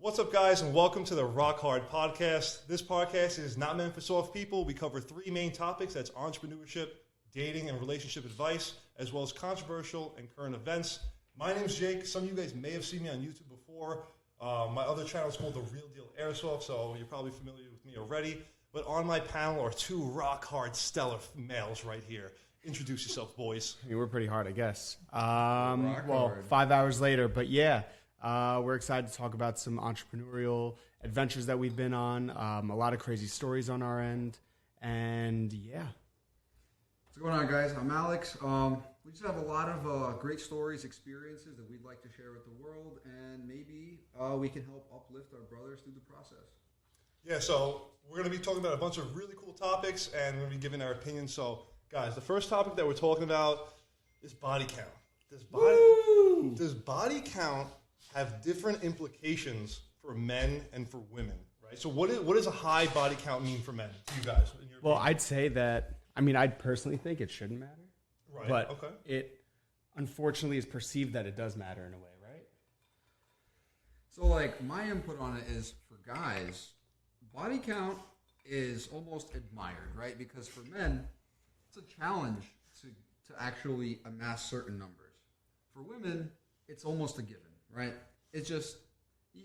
What's up, guys, and welcome to the RockHard Podcast. This podcast is not meant for soft people. We cover three main topics. That's entrepreneurship, dating, and relationship advice, as well as controversial and current events. My name's Jake. Some of you guys may have seen me on YouTube before. My other channel is called The Real Deal Airsoft, so you're probably familiar with me already. But on my panel are two rock-hard stellar males right here. Introduce yourself, boys. I mean, we're pretty hard, I guess. Well, 5 hours later, but yeah. We're excited to talk about some entrepreneurial adventures that we've been on, a lot of crazy stories on our end, and yeah. What's going on, guys? I'm Alex. We just have a lot of great stories, experiences that we'd like to share with the world, and maybe we can help uplift our brothers through the process. Yeah, so we're going to be talking about a bunch of really cool topics, and we're going to be giving our opinions. So, guys, the first topic that we're talking about is body count. Does body count have different implications for men and for women, right? So what does a high body count mean for men to you guys? In your Well, opinion? I'd say that, I'd personally think it shouldn't matter. Right, but okay. It unfortunately is perceived that it does matter in a way, right? So, like, my input on it is, for guys, body count is almost admired, right? Because for men, it's a challenge to actually amass certain numbers. For women, it's almost a given, right? It's just,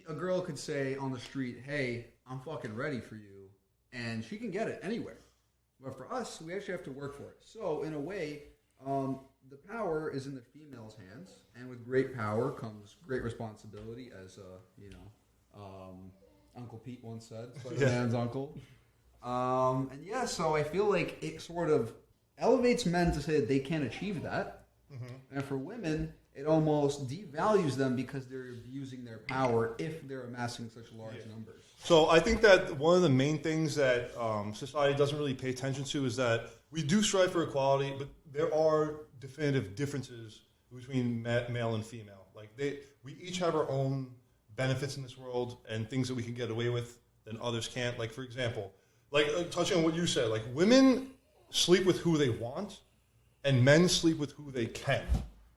a girl could say on the street, hey, I'm fucking ready for you, and she can get it anywhere. But for us, we actually have to work for it. So, in a way, the power is in the female's hands, and with great power comes great responsibility, as Uncle Pete once said, Spider-Man's uncle. And yeah, so I feel like it sort of elevates men to say that they can't achieve that, and for women, it almost devalues them because they're abusing their power if they're amassing such large numbers. So I think that one of the main things that society doesn't really pay attention to is that we do strive for equality, but there are definitive differences between male and female. Like we each have our own benefits in this world and things that we can get away with that others can't. Like, for example, touching on what you said, like women sleep with who they want and men sleep with who they can.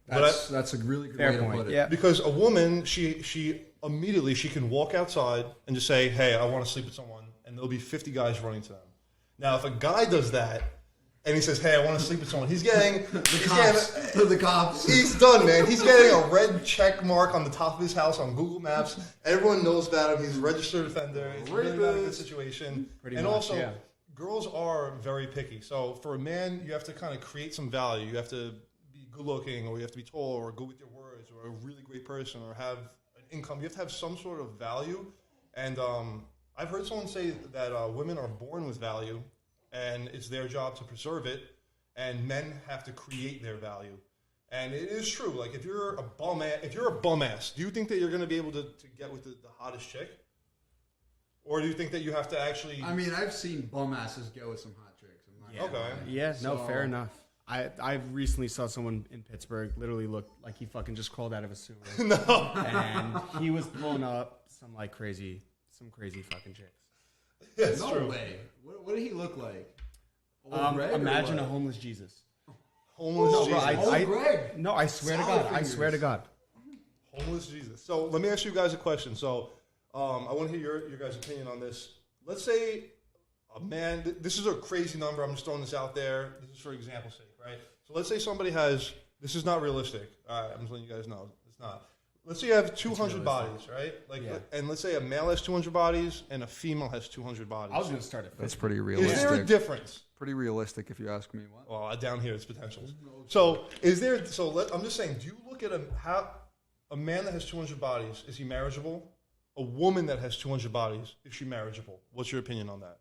That's a really good way to put it. Yeah. Because a woman, she immediately can walk outside and just say, hey, I want to sleep with someone, and there'll be 50 guys running to them. Now, if a guy does that, and he says, hey, I want to sleep with someone, he's getting the cops. He's done, man. He's getting a red check mark on the top of his house on Google Maps. Everyone knows about him. He's a registered offender. It's really not a good situation. Girls are very picky. So for a man, you have to kind of create some value. You have to be good looking, or you have to be tall, or good with your words, or a really great person, or have an income. You have to have some sort of value. And I've heard someone say that women are born with value, and it's their job to preserve it, and men have to create their value. And it is true. Like, if you're a bum ass, do you think that you're going to be able to get with the hottest chick? Or do you think that you have to actually... I've seen bum asses go with some hot chicks. Yeah, fair enough. I recently saw someone in Pittsburgh literally look like he fucking just crawled out of a sewer. No. And he was blowing up some crazy fucking chicks. That's no true. way. What did he look like? Imagine a homeless Jesus. Homeless Jesus. Greg. No, I swear to God. I swear to God. Homeless Jesus. So let me ask you guys a question. So I want to hear your guys' opinion on this. Let's say a man, this is a crazy number. I'm just throwing this out there. This is for example's sake, right? So let's say somebody has, this is not realistic. All right, I'm just letting you guys know. It's not. Let's say you have 200 bodies, right? And let's say a male has 200 bodies and a female has 200 bodies. I was going to start at 50. That's pretty realistic. Is there a difference? Pretty realistic, if you ask me. What? Well, down here it's potentials. So I'm just saying, do you look at a man that has 200 bodies, is he marriageable? A woman that has 200 bodies, is she marriageable? What's your opinion on that?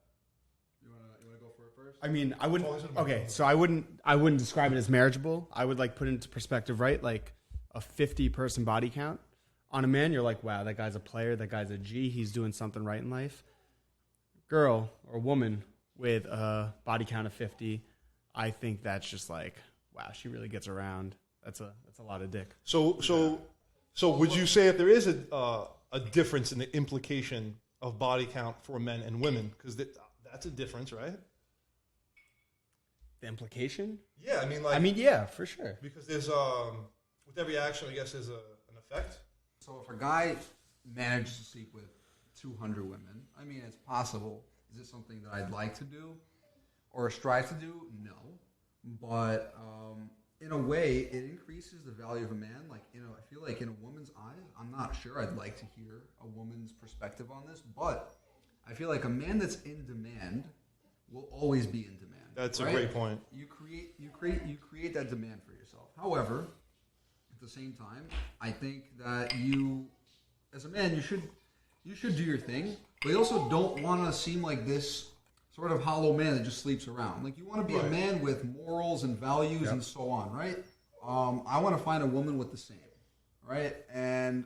You wanna go for it first? I wouldn't. Okay, so I wouldn't describe it as marriageable. I would put it into perspective, right? Like a 50-person body count on a man, you're like, wow, that guy's a player. That guy's a G. He's doing something right in life. Girl or woman with a body count of 50, I think that's just like, wow, she really gets around. That's a lot of dick. So would you say if there is a difference in the implication of body count for men and women? Because that's a difference, right? The implication? Yeah, yeah, for sure. Because there's with every action, I guess, there's an effect. So if a guy manage to sleep with 200 women. I mean, it's possible. Is it something that I'd like to do or strive to do? No. But in a way, it increases the value of a man. Like, I feel like in a woman's eyes, I'm not sure I'd like to hear a woman's perspective on this, but I feel like a man that's in demand will always be in demand. That's right? a great point. You create that demand for yourself. However, at the same time, I think that you, as a man, you should do your thing, but you also don't want to seem like this sort of hollow man that just sleeps around. Like, you want to be a man with morals and values and so on, right? I want to find a woman with the same, right? And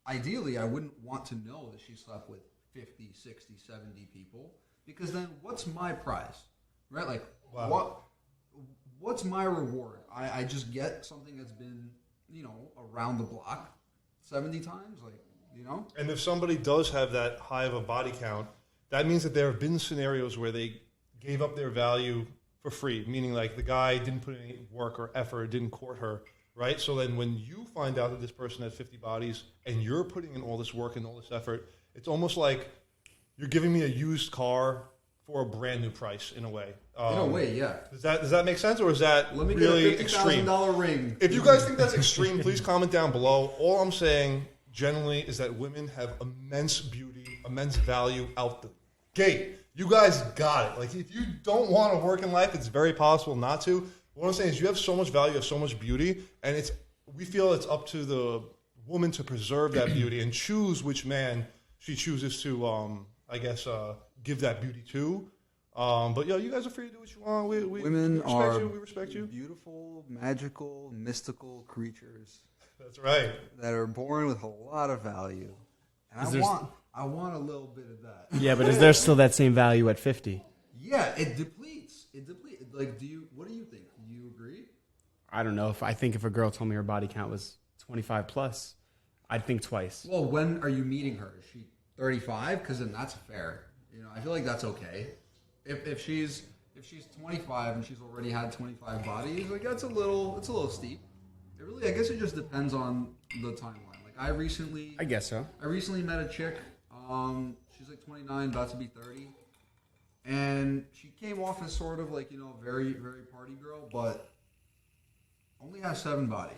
ideally, I wouldn't want to know that she slept with 50, 60, 70 people, because then what's my prize, right? Like, what's my reward? I just get something that's been, around the block 70 times, like, And if somebody does have that high of a body count, that means that there have been scenarios where they gave up their value for free, meaning like the guy didn't put any work or effort, didn't court her, right? So then when you find out that this person has 50 bodies and you're putting in all this work and all this effort, it's almost like you're giving me a used car for a brand new price in a way. In a way, yeah. Does that make sense, or is that Let me really get a extreme? $50,000 ring. If you guys think that's extreme, please comment down below. All I'm saying generally is that women have immense beauty, immense value out the gate. You guys got it. Like, if you don't want to work in life, it's very possible not to. What I'm saying is you have so much value, you have so much beauty, and we feel it's up to the woman to preserve that beauty and choose which man she chooses to, give that beauty to. But you guys are free to do what you want. Women we respect you. Beautiful, magical, mystical creatures. That's right. That are born with a lot of value. And I want a little bit of that. Yeah, but is there still that same value at 50? Yeah, it depletes. Like, what do you think? Do you agree? I don't know. I think if a girl told me her body count was 25 plus, I'd think twice. Well, when are you meeting her? Is she 35? Because then that's fair. I feel like that's okay. If she's 25 and she's already had 25 bodies, like, it's a little steep. I guess it just depends on the timeline. Like, I guess so. I recently met a chick. She's like 29, about to be 30, and she came off as sort of like, very, very party girl, but only has 7 bodies.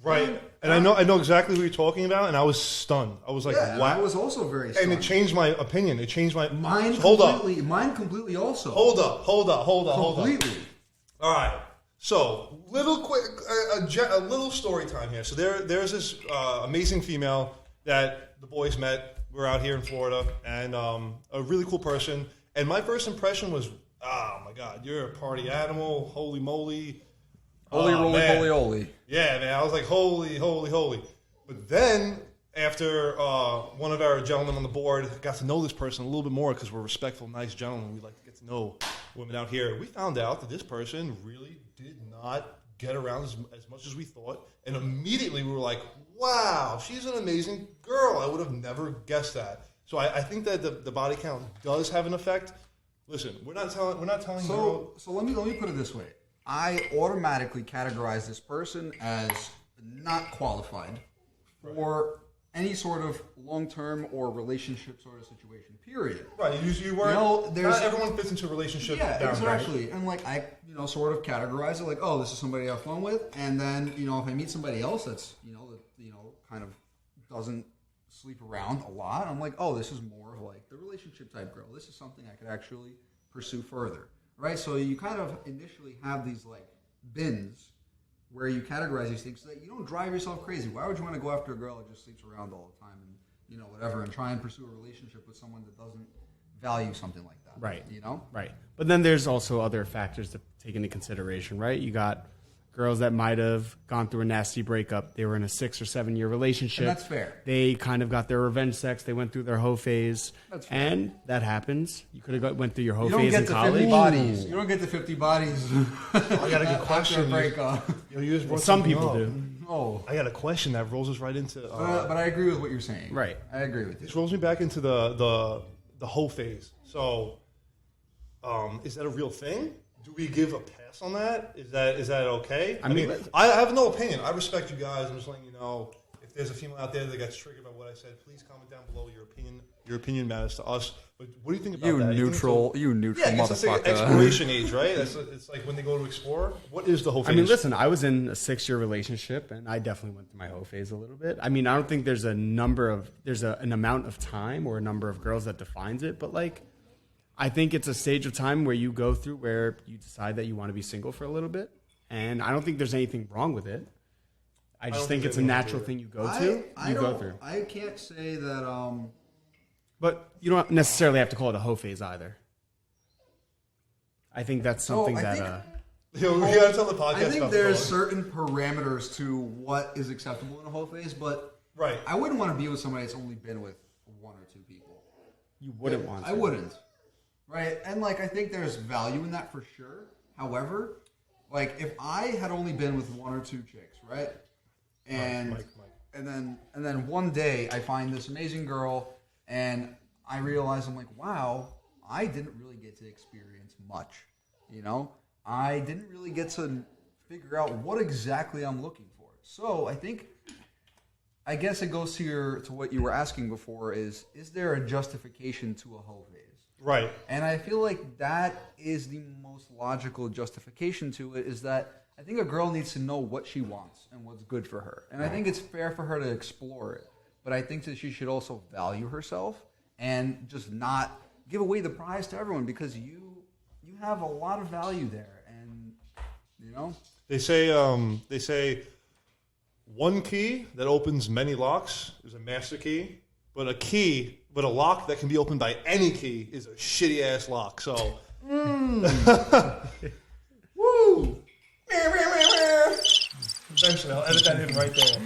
Right, and I know exactly who you're talking about, and I was stunned. I was like, "Wow!" I was also very stunned, and it changed my opinion. It changed my mine. Mine completely. Also, hold up. Completely. All right. So, a little story time here. So there's this amazing female that the boys met. We're out here in Florida, and a really cool person. And my first impression was, oh my God, you're a party animal! Holy moly! Holy roly, holy, holy. Yeah, man. I was like, holy. But then, after one of our gentlemen on the board got to know this person a little bit more, because we're respectful, nice gentlemen, we like to get to know women out here, we found out that this person really did not get around as much as we thought. And immediately we were like, wow, she's an amazing girl. I would have never guessed that. So I think that the body count does have an effect. Listen, we're not telling you. So let me put it this way. I automatically categorize this person as not qualified for any sort of long-term or relationship sort of situation, period. Right, you weren't, not everyone fits into a relationship. Yeah, exactly. Right? And like, I, sort of categorize it like, oh, this is somebody I have fun with. And then, if I meet somebody else that's, kind of doesn't sleep around a lot, I'm like, oh, this is more of like the relationship type girl. This is something I could actually pursue further. Right, so you kind of initially have these like bins where you categorize these things so that you don't drive yourself crazy. Why would you want to go after a girl that just sleeps around all the time and whatever, and try and pursue a relationship with someone that doesn't value something like that? Right. Right. But then there's also other factors to take into consideration, right? You got girls that might have gone through a nasty breakup. They were in a 6 or 7 year relationship. And that's fair. They kind of got their revenge sex. They went through their hoe phase. That's fair. And that happens. You could have went through your hoe phase in college. You don't get the 50 bodies. I got a good question. After a breakup. Some people do. Oh. I got a question that rolls us right into. But I agree with what you're saying. Right. I agree with you. This rolls me back into the hoe phase. So, is that a real thing? Do we give a pass on that? Is that okay? I mean, I have no opinion. I respect you guys. I'm just letting you know, if there's a female out there that gets triggered by what I said, please comment down below your opinion. Your opinion matters to us. But what do you think about that? You neutral motherfucker. It's like exploration age, right? It's like when they go to explore. What is the whole phase? I mean, listen, I was in a 6-year relationship, and I definitely went through my hoe phase a little bit. I mean, I don't think there's an amount of time or a number of girls that defines it, but like, I think it's a stage of time where you go through where you decide that you want to be single for a little bit, and I don't think there's anything wrong with it. I just think it's a natural thing you go through. I can't say that. But you don't necessarily have to call it a hoe phase either. I think that's something we gotta tell the podcast. I think there's certain parameters to what is acceptable in a hoe phase, but I wouldn't want to be with somebody that's only been with 1 or 2 people. You wouldn't want to. I wouldn't. Right? And like, I think there's value in that for sure. However, like, if I had only been with 1 or 2 chicks, right? And then one day I find this amazing girl and I realize, I'm like, wow, I didn't really get to experience much. You know? I didn't really get to figure out what exactly I'm looking for. So I guess it goes to what you were asking before is there a justification to a hoe phase? Right. And I feel like that is the most logical justification to it, is that I think a girl needs to know what she wants and what's good for her. And I think it's fair for her to explore it. But I think that she should also value herself and just not give away the prize to everyone, because you have a lot of value there. And, you know? They say one key that opens many locks is a master key, but a lock that can be opened by any key is a shitty ass lock. So, woo! Eventually, I'll edit that in right there.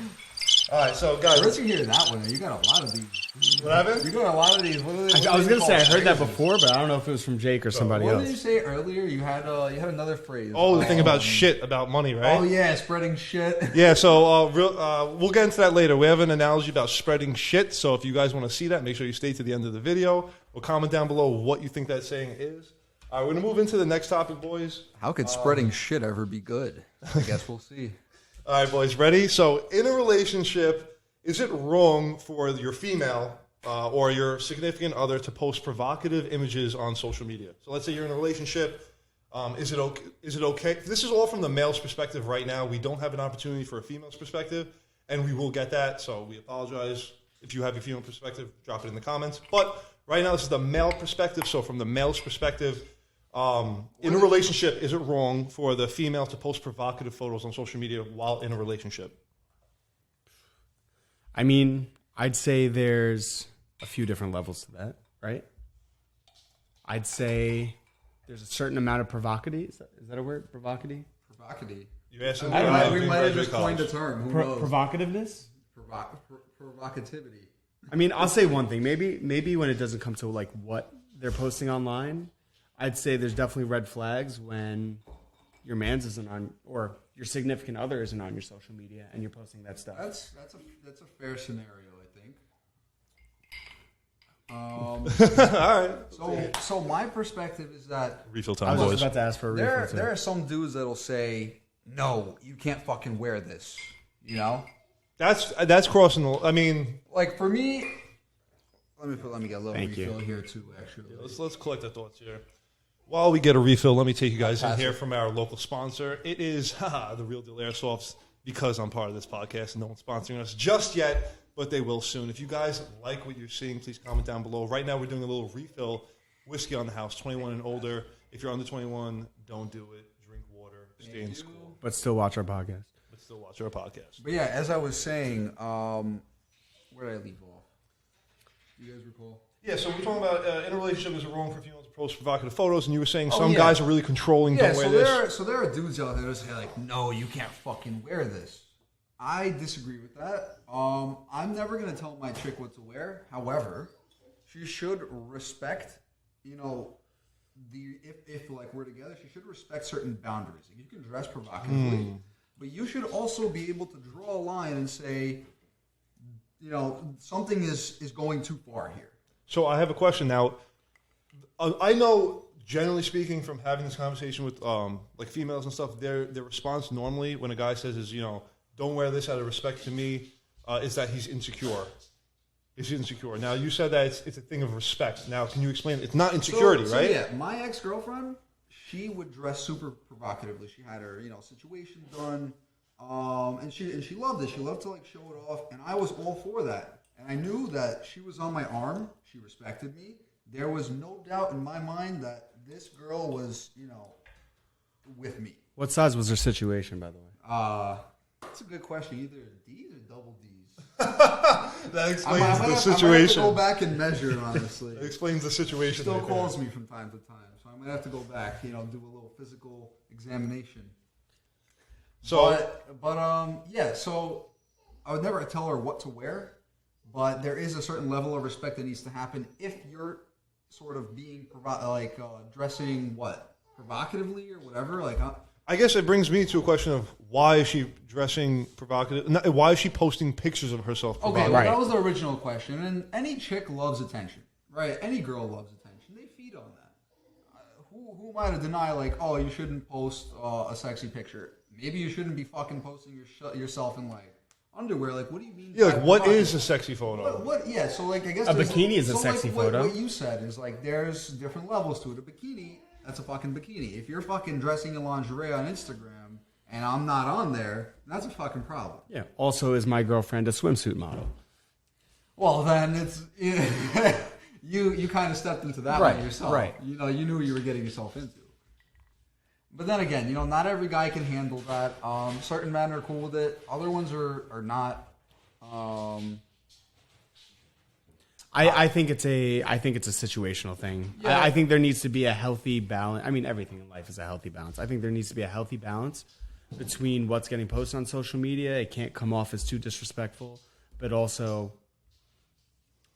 All right, so guys, where'd you hear that one? You got a lot of these. What happened? You got a lot of these. I was gonna say I heard that before, but I don't know if it was from Jake or somebody else. What did you say earlier? You had another phrase. Oh, the thing about shit, about money, right? Oh yeah, spreading shit. Yeah, so we'll get into that later. We have an analogy about spreading shit. So if you guys want to see that, make sure you stay to the end of the video. Or comment down below what you think that saying is. All right, we're gonna move into the next topic, boys. How could spreading shit ever be good? I guess we'll see. All right, boys, ready? So in a relationship, is it wrong for your female or your significant other to post provocative images on social media? So let's say you're in a relationship. Is it okay? This is all from the male's perspective right now. We don't have an opportunity for a female's perspective, and we will get that. So we apologize. If you have your female perspective, drop it in the comments. But right now, this is the male perspective. So from the male's perspective, in a relationship, is it wrong for the female to post provocative photos on social media while in a relationship? I mean, I'd say there's a few different levels to that, right? I'd say there's a certain amount of provocativity. Is that a word? Provocativity? Provocativity. You asked him. We might have just coined the term. Who knows? Provocativeness? Provocativity. I mean, I'll say one thing. Maybe when it doesn't come to like what they're posting online, I'd say there's definitely red flags when your man's isn't on, or your significant other isn't on your social media and you're posting that stuff. That's a fair scenario, I think. All right. So my perspective is that refill time, I was boys. just about to ask for a refill. There are some dudes that'll say, "No, you can't fucking wear this." You know, that's crossing the. I mean, like for me, let me get a little Thank refill you. here too. Actually, let's collect the thoughts here. While we get a refill, let me take you guys in here from our local sponsor. It is the Real Deal Airsofts, because I'm part of this podcast and no one's sponsoring us just yet, but they will soon. If you guys like what you're seeing, please comment down below. Right now, we're doing a little refill. Whiskey on the house, 21 and older. If you're under 21, don't do it. Drink water. Stay in school. But still watch our podcast. But yeah, as I was saying, where did I leave off? Do you guys recall? Yeah, so we're talking about in a relationship, is it wrong for females to post provocative photos? And you were saying some guys are really controlling. Yeah, don't wear this. So there are dudes out there that say like, "No, you can't fucking wear this." I disagree with that. I'm never gonna tell my chick what to wear. However, she should respect, you know, if like we're together, she should respect certain boundaries. Like, you can dress provocatively, but you should also be able to draw a line and say, you know, something is going too far here. So I have a question now. I know, generally speaking, from having this conversation with like females and stuff, their response normally when a guy says is, you know, don't wear this out of respect to me. is that he's insecure. Is insecure. Now, you said that it's a thing of respect. Now, can you explain? It's not insecurity, right? Yeah, my ex-girlfriend, she would dress super provocatively. She had her, situation done, and she loved it. She loved to like show it off, and I was all for that. And I knew that she was on my arm. She respected me. There was no doubt in my mind that this girl was, with me. What size was her situation, by the way? That's a good question. Either D's or double D's. That explains the situation. I might have to go back and measure, honestly. That explains the situation. Still calls me from time to time, so I'm gonna have to go back, do a little physical examination. So, yeah. So I would never tell her what to wear, but there is a certain level of respect that needs to happen if you're sort of being dressing provocatively or whatever. I guess it brings me to a question of why is she dressing provocative? Why is she posting pictures of herself provocative? Okay, well, that was the original question. And any chick loves attention, right? Any girl loves attention. They feed on that. Who am I to deny, you shouldn't post a sexy picture? Maybe you shouldn't be fucking posting yourself in, underwear. What do you mean? Yeah, what is a sexy photo? What? Yeah, so, I guess... A bikini is a sexy photo. What you said is, there's different levels to it. A bikini... That's a fucking bikini. If you're fucking dressing in lingerie on Instagram and I'm not on there, that's a fucking problem. Yeah. Also, is my girlfriend a swimsuit model? Well, then it's you kind of stepped into that one yourself. Right. You knew what you were getting yourself into. But then again, not every guy can handle that. Certain men are cool with it. Other ones are not. I think it's a situational thing. Yeah. I think there needs to be a healthy balance. I mean, everything in life is a healthy balance. I think there needs to be a healthy balance between what's getting posted on social media. It can't come off as too disrespectful, but also,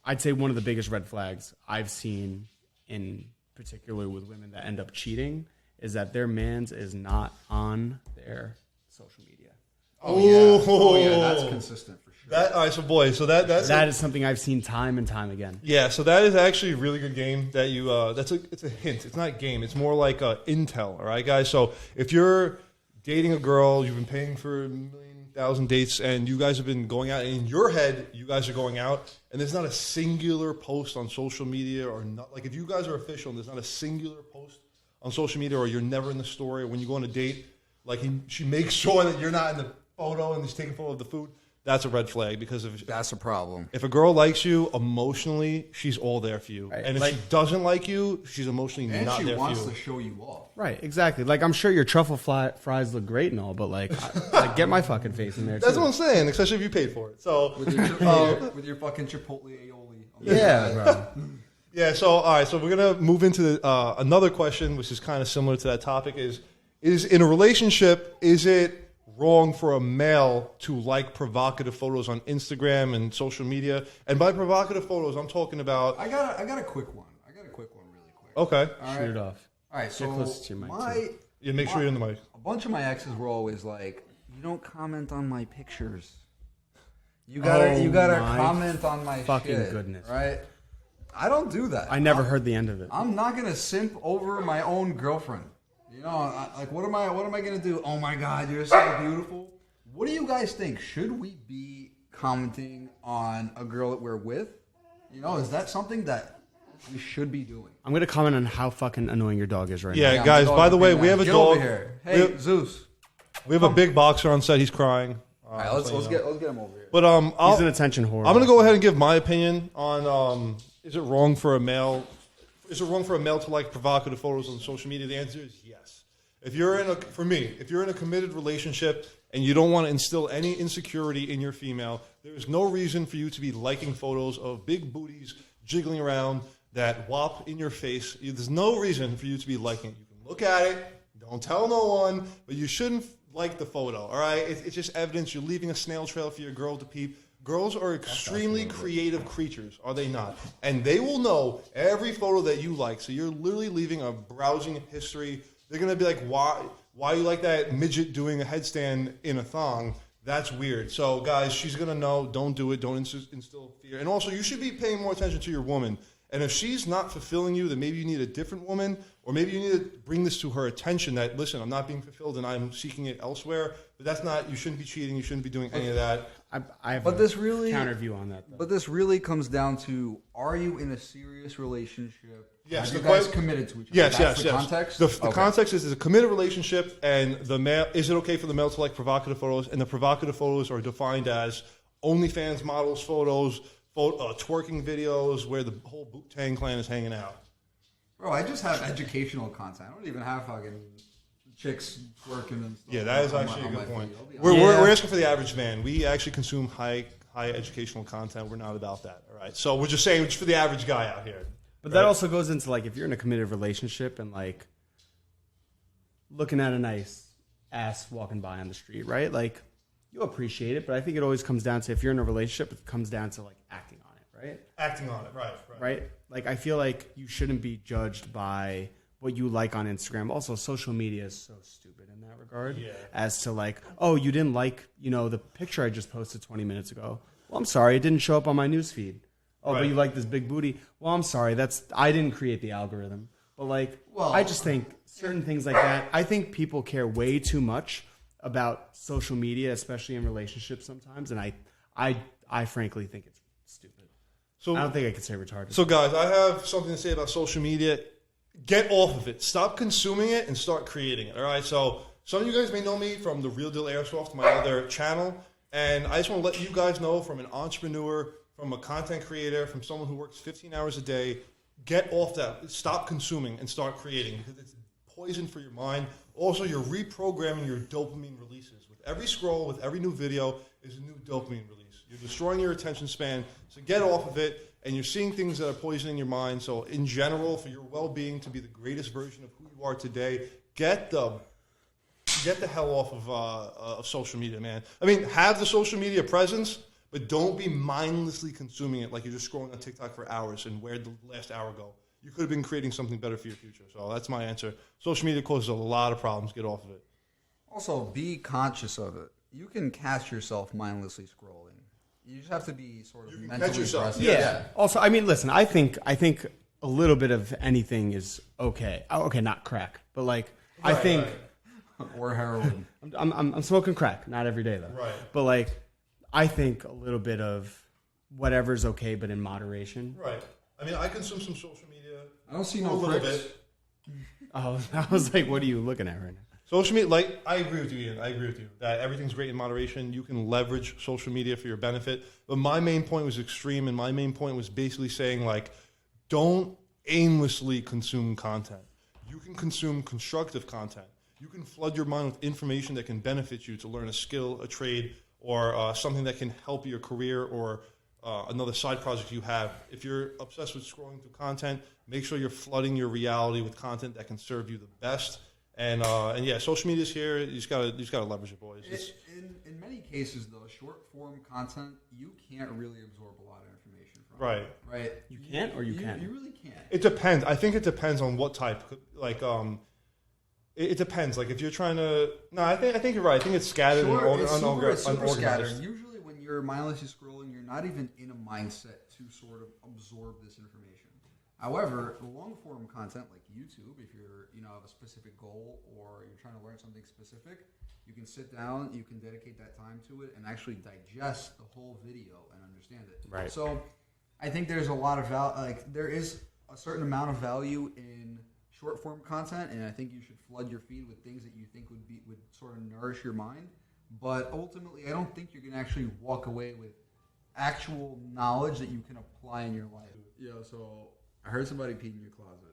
I'd say one of the biggest red flags I've seen, in particular with women that end up cheating, is that their man's is not on their social media. Oh yeah, that's consistent for sure. All right, so boys, that is something I've seen time and time again. Yeah, so that is actually a really good game that you. It's a hint. It's not game. It's more like intel. All right, guys. So if you're dating a girl, you've been paying for 1,000 dates, and you guys have been going out. And in your head, you guys are going out, and there's not a singular post on social media, or not. If you guys are official, and there's not a singular post on social media, or you're never in the story. Or when you go on a date, she makes sure that you're not in the photo, and he's taking a photo of the food. That's a red flag, because that's a problem. If a girl likes you emotionally, she's all there for you. Right. And if she doesn't like you, she's emotionally not there for you. And she wants to show you off. Right, exactly. I'm sure your truffle fries look great and all, but get my fucking face in there too. That's what I'm saying, especially if you paid for it. So with your fucking Chipotle aioli. Yeah, bro. Yeah, so all right, so we're going to move into another question, which is kind of similar to that topic, is in a relationship, is it wrong for a male to like provocative photos on Instagram and social media? And by provocative photos, I'm talking about... I got a quick one. Really quick. Okay. Shoot it off. All right, so get close to your mic too. Yeah, make sure you're in the mic. A bunch of my exes were always like, "You don't comment on my pictures. You gotta comment on my fucking shit, goodness, right?" I don't do that. I never heard the end of it. I'm not gonna simp over my own girlfriend. What am I gonna do? Oh my God, you're so beautiful. What do you guys think? Should we be commenting on a girl that we're with? Is that something that we should be doing? I'm gonna comment on how fucking annoying your dog is right now. Yeah, guys. By the way, we have a dog. Over here. Hey, Zeus. We have a big boxer on set. He's crying. All right, let's get him over here. But he's an attention whore. I'm gonna go ahead and give my opinion on is it wrong for a male to like provocative photos on social media? The answer is yes. If you're in a committed relationship and you don't want to instill any insecurity in your female, there is no reason for you to be liking photos of big booties jiggling around that whop in your face. There's no reason for you to be liking it. You can look at it, don't tell no one, but you shouldn't like the photo, all right? It's just evidence. You're leaving a snail trail for your girl to peep. Girls are extremely creative creatures, are they not? And they will know every photo that you like. So you're literally leaving a browsing history. They're going to be like, why you like that midget doing a headstand in a thong? That's weird. So, guys, she's going to know. Don't do it. Don't instill fear. And also, you should be paying more attention to your woman And if she's not fulfilling you, then maybe you need a different woman, or maybe you need to bring this to her attention that, listen, I'm not being fulfilled and I'm seeking it elsewhere. But that's not, you shouldn't be cheating. You shouldn't be doing any of that. I have But this really counter view on that, though. But this really comes down to: are you in a serious relationship? Yes, Are you the guys que- committed to each other? Yes, That's yes. the context. The context is a committed relationship, and the male, is it okay for the male to like provocative photos? And the provocative photos are defined as OnlyFans models photos, twerking videos where the whole Wu-Tang clan is hanging out. Bro, I just have educational content. I don't even have fucking chicks twerking and stuff. Yeah, that is on actually my a good point. feed. We're asking for the average man. We actually consume high educational content. We're not about that. All right. So we're just saying it's for the average guy out here. But that also goes into like if you're in a committed relationship and like looking at a nice ass walking by on the street, right? Like you appreciate it, but I think it always comes down to if you're in a relationship, it comes down to like acting on it, right? Acting on it, right. Right? Like I feel like you shouldn't be judged by what you like on Instagram. Also, social media is so stupid in that regard. Yeah. As to like, oh, you didn't like, the picture I just posted 20 minutes ago. Well, I'm sorry, it didn't show up on my newsfeed. Oh, Right. but you like this big booty. Well, I'm sorry, I didn't create the algorithm. But like, I just think certain things like that. I think people care way too much about social media, especially in relationships sometimes, and I frankly think it's stupid. So I don't think I could say retarded. So guys, I have something to say about social media. Get off of it. Stop consuming it and start creating it. All right. So some of you guys may know me from the Real Deal Airsoft, my other channel, and I just want to let you guys know, from an entrepreneur, from a content creator, from someone who works 15 hours a day, get off that. Stop consuming and start creating, because it's poison for your mind. Also, you're reprogramming your dopamine releases. With every scroll, with every new video, is a new dopamine release. You're destroying your attention span. So get off of it. And you're seeing things that are poisoning your mind. So in general, for your well-being, to be the greatest version of who you are today, get the hell off of social media, man. I mean, have the social media presence, but don't be mindlessly consuming it like you're just scrolling on TikTok for hours. And where'd the last hour go? You could have been creating something better for your future. So that's my answer. Social media causes a lot of problems. Get off of it. Also, be conscious of it. You can catch yourself mindlessly scrolling. You just have to be sort of mentally catch yourself. present. Yeah. Also, I mean, listen, I think a little bit of anything is okay. Okay, not crack, but like I think Or heroin. I'm smoking crack, not every day though. Right. But like I think a little bit of whatever's okay, but in moderation. Right. I mean, I consume some social media. I don't see A no little pricks. bit. Oh, I was like, what are you looking at right now? Social media, like, I agree with you, Ian. I agree with you that everything's great in moderation. You can leverage social media for your benefit. But my main point was extreme, and my main point was basically saying, like, don't aimlessly consume content. You can consume constructive content. You can flood your mind with information that can benefit you to learn a skill, a trade, or something that can help your career or another side project you have. If you're obsessed with scrolling through content, make sure you're flooding your reality with content that can serve you the best. And yeah, social media's here. You just gotta leverage it, boys. In many cases, though, short form content, you can't really absorb a lot of information from. Right. Right. You can't or you can? You really can't. It depends. I think it depends on what type. Like, it depends. Like, if you're trying to, no, I think you're right. I think it's scattered and It's super unorganized. scattered. Usually, when you're mindlessly scrolling, you're not even in a mindset to sort of absorb this information. However, the long form content like YouTube, if you're have a specific goal or you're trying to learn something specific, you can sit down, you can dedicate that time to it, and actually digest the whole video and understand it. Right. So, I think there's a lot of there is a certain amount of value in short form content, and I think you should flood your feed with things that you think would sort of nourish your mind. But ultimately, I don't think you're going to actually walk away with actual knowledge that you can apply in your life. Yeah. So I heard somebody peed in your closet.